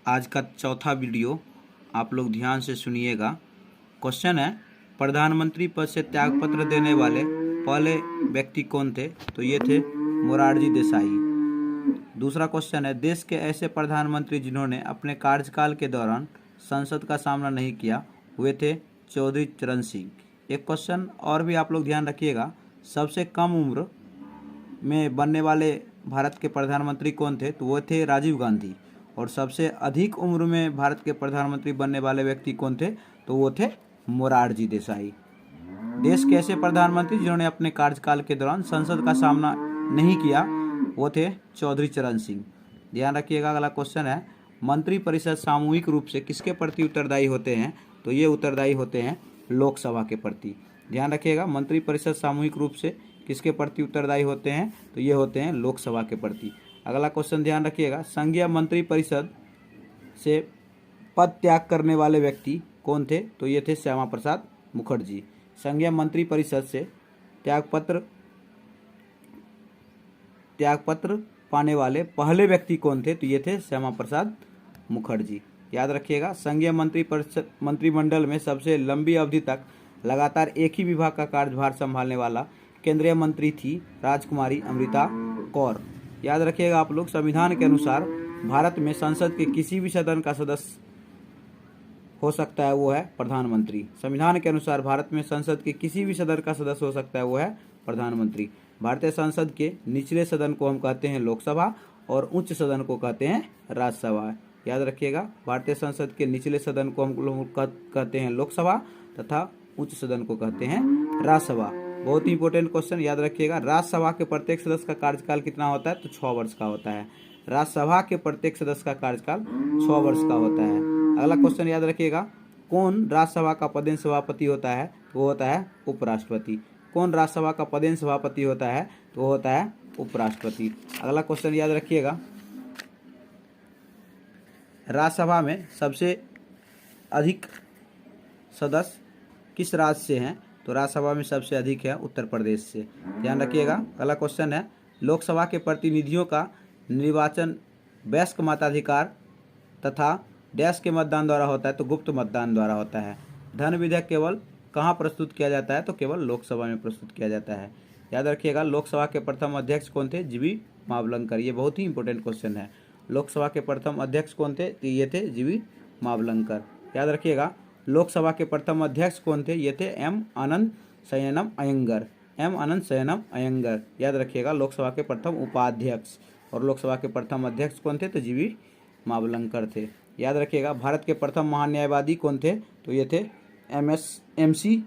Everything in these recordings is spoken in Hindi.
आज का चौथा वीडियो आप लोग ध्यान से सुनिएगा। क्वेश्चन है, प्रधानमंत्री पद से त्यागपत्र देने वाले पहले व्यक्ति कौन थे? तो ये थे मोरारजी देसाई। दूसरा क्वेश्चन है, देश के ऐसे प्रधानमंत्री जिन्होंने अपने कार्यकाल के दौरान संसद का सामना नहीं किया हुए थे चौधरी चरण सिंह। एक क्वेश्चन और भी आप लोग ध्यान रखिएगा, सबसे कम उम्र में बनने वाले भारत के प्रधानमंत्री कौन थे? तो वो थे राजीव गांधी। और सबसे अधिक उम्र में भारत के प्रधानमंत्री बनने वाले व्यक्ति कौन थे? तो वो थे मोरारजी देसाई। देश के ऐसे प्रधानमंत्री जिन्होंने अपने कार्यकाल के दौरान संसद का सामना नहीं किया वो थे चौधरी चरण सिंह। ध्यान रखिएगा। अगला क्वेश्चन है, मंत्रिपरिषद सामूहिक रूप से किसके प्रति उत्तरदायी होते हैं? तो ये उत्तरदायी होते हैं लोकसभा के प्रति। ध्यान रखिएगा, मंत्रिपरिषद सामूहिक रूप से किसके प्रति उत्तरदायी होते हैं? तो ये होते हैं लोकसभा के प्रति। अगला क्वेश्चन ध्यान रखिएगा, संघीय मंत्रिपरिषद से पद त्याग करने वाले व्यक्ति कौन थे? तो ये थे श्यामा प्रसाद मुखर्जी। संघीय मंत्रिपरिषद से त्यागपत्र पाने वाले पहले व्यक्ति कौन थे? तो ये थे श्यामा प्रसाद मुखर्जी। याद रखिएगा, संघीय मंत्रिमंडल में सबसे लंबी अवधि तक लगातार एक ही विभाग का कार्यभार संभालने वाला केंद्रीय मंत्री थी राजकुमारी अमृता कौर। याद रखिएगा आप लोग, संविधान के अनुसार भारत में संसद के किसी भी सदन का सदस्य हो सकता है वो है प्रधानमंत्री। संविधान के अनुसार भारत में संसद के किसी भी सदन का सदस्य हो सकता है वो है प्रधानमंत्री। भारतीय संसद के निचले सदन को हम कहते हैं लोकसभा और उच्च सदन को कहते हैं राज्यसभा। याद रखिएगा, भारतीय संसद के निचले सदन को हम लोग कहते हैं लोकसभा तथा उच्च सदन को कहते हैं राज्यसभा। बहुत ही इंपॉर्टेंट क्वेश्चन, याद रखिएगा। राज्यसभा के प्रत्येक सदस्य का कार्यकाल कितना होता है? तो 6 वर्ष का होता है। राज्यसभा के प्रत्येक सदस्य का कार्यकाल 6 वर्ष का होता है। अगला क्वेश्चन याद रखिएगा, कौन राज्यसभा का पदेन सभापति होता है? तो वो होता है उपराष्ट्रपति। कौन राज्यसभा का पदेन सभापति होता है? तो वो होता है उपराष्ट्रपति। अगला क्वेश्चन याद रखिएगा, राज्यसभा में सबसे अधिक सदस्य किस राज्य से हैं? तो राज्यसभा में सबसे अधिक है उत्तर प्रदेश से। ध्यान रखिएगा। अगला क्वेश्चन है, लोकसभा के प्रतिनिधियों का निर्वाचन वयस्क मताधिकार तथा डैश के मतदान द्वारा होता है? तो गुप्त मतदान द्वारा होता है। धन विधेयक केवल कहाँ प्रस्तुत किया जाता है? तो केवल लोकसभा में प्रस्तुत किया जाता है। याद रखिएगा, लोकसभा के प्रथम अध्यक्ष कौन थे? जीवी मावलंकर। ये बहुत ही इंपॉर्टेंट क्वेश्चन है। लोकसभा के प्रथम अध्यक्ष कौन थे? तो ये थे जीवी मावलंकर। याद रखिएगा, लोकसभा के प्रथम अध्यक्ष कौन थे? ये थे एम आनंद शयनम अयंगर। एम आनंद शयनम अयंगर। याद रखिएगा, लोकसभा के प्रथम उपाध्यक्ष। और लोकसभा के प्रथम अध्यक्ष कौन थे? तो जीवी मावलंकर थे। याद रखिएगा, भारत के प्रथम महान्यायवादी कौन थे? तो ये थे MC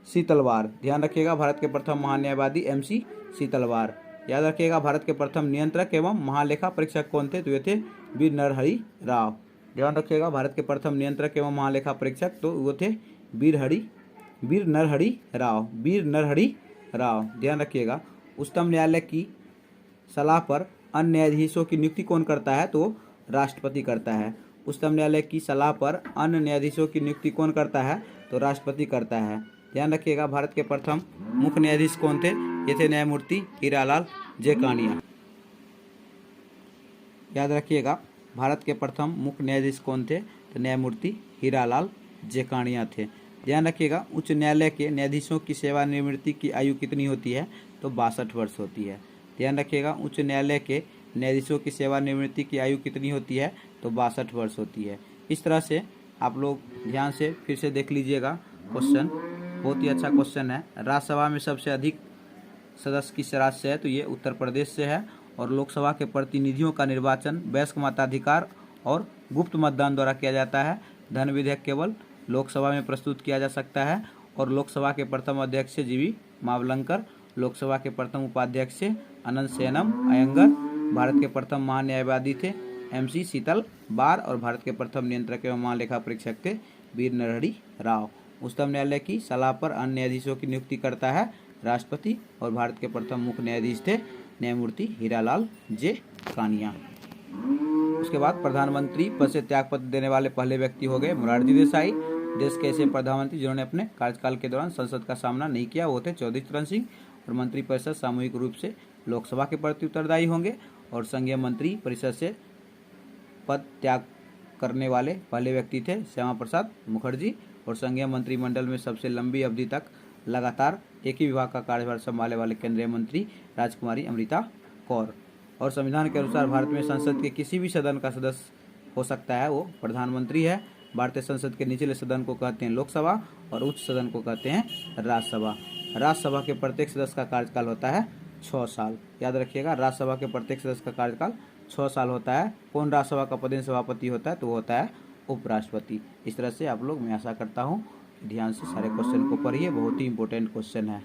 सीतलवार। ध्यान रखिएगा, भारत के प्रथम महान्यायवादी MC सीतलवार। याद रखिएगा, भारत के प्रथम नियंत्रक एवं महालेखा परीक्षक कौन थे? तो ये थे वीर नरहरि राव। ध्यान रखिएगा, भारत के प्रथम नियंत्रक एवं महालेखा परीक्षक तो वो थे वीर नरहरि राव। वीर नरहरि राव। ध्यान रखिएगा, उच्चतम न्यायालय की सलाह पर अन्य न्यायाधीशों की नियुक्ति कौन करता है? तो राष्ट्रपति करता है। उच्चतम न्यायालय की सलाह पर अन्य न्यायाधीशों की नियुक्ति कौन करता है? तो राष्ट्रपति करता है। ध्यान रखिएगा, भारत के प्रथम मुख्य न्यायाधीश कौन थे? ये थे न्यायमूर्ति हीरालाल जेकानिया। याद रखिएगा, भारत के प्रथम मुख्य न्यायाधीश कौन थे? तो न्यायमूर्ति हीरालाल जेकानिया थे। ध्यान रखिएगा, उच्च न्यायालय के न्यायाधीशों की सेवानिवृत्ति की आयु कितनी होती है? तो 62 वर्ष होती है। ध्यान रखिएगा, उच्च न्यायालय के न्यायाधीशों की सेवानिवृत्ति की आयु कितनी होती है? तो 62 वर्ष होती है। इस तरह से आप लोग ध्यान से फिर से देख लीजिएगा क्वेश्चन, बहुत ही अच्छा क्वेश्चन है। राज्यसभा में सबसे अधिक सदस्य किस राज्य से है? तो ये उत्तर प्रदेश से है। और लोकसभा के प्रतिनिधियों का निर्वाचन वयस्क मताधिकार और गुप्त मतदान द्वारा किया जाता है। धन विधेयक केवल लोकसभा में प्रस्तुत किया जा सकता है। और लोकसभा के प्रथम अध्यक्ष से जीवी मावलंकर, लोकसभा के प्रथम उपाध्यक्ष से अनंत शयनम अयंगर, भारत के प्रथम महान्यायवादी थे MC सीतलवार और भारत के प्रथम नियंत्रक एवं महालेखा परीक्षक थे वीर नरहरि राव। उच्चतम न्यायालय की सलाह पर अन्य न्यायाधीशों की नियुक्ति करता है राष्ट्रपति। और भारत के प्रथम मुख्य न्यायाधीश थे न्यायमूर्ति हीरालाल जेकानिया। उसके बाद प्रधानमंत्री पद से त्यागपत्र देने वाले पहले व्यक्ति हो गए मोरारजी देसाई। देश के ऐसे प्रधानमंत्री जिन्होंने अपने कार्यकाल के दौरान संसद का सामना नहीं किया वो थे चौधरी चरण सिंह। और मंत्रिपरिषद सामूहिक रूप से लोकसभा के प्रति उत्तरदायी होंगे और संघीय मंत्री परिषद से पद त्याग करने वाले पहले व्यक्ति थे श्यामा प्रसाद मुखर्जी। और संघीय मंत्रिमंडल में सबसे लंबी अवधि तक लगातार एक ही विभाग का कार्यभार संभालने वाले केंद्रीय मंत्री राजकुमारी अमृता कौर। और संविधान के अनुसार भारत में संसद के किसी भी सदन का सदस्य हो सकता है वो प्रधानमंत्री है। भारतीय संसद के निचले सदन को कहते हैं लोकसभा और उच्च सदन को कहते हैं राज्यसभा। राज्यसभा के प्रत्येक सदस्य का कार्यकाल होता है 6 साल। याद रखिएगा, राज्यसभा के प्रत्येक सदस्य का कार्यकाल 6 साल होता है। कौन राज्यसभा का पदेन सभापति होता है? तो वो होता है उपराष्ट्रपति। इस तरह से आप लोग, मैं आशा करता हूँ ध्यान से सारे क्वेश्चन को पढ़िए, बहुत ही इंपॉर्टेंट क्वेश्चन है।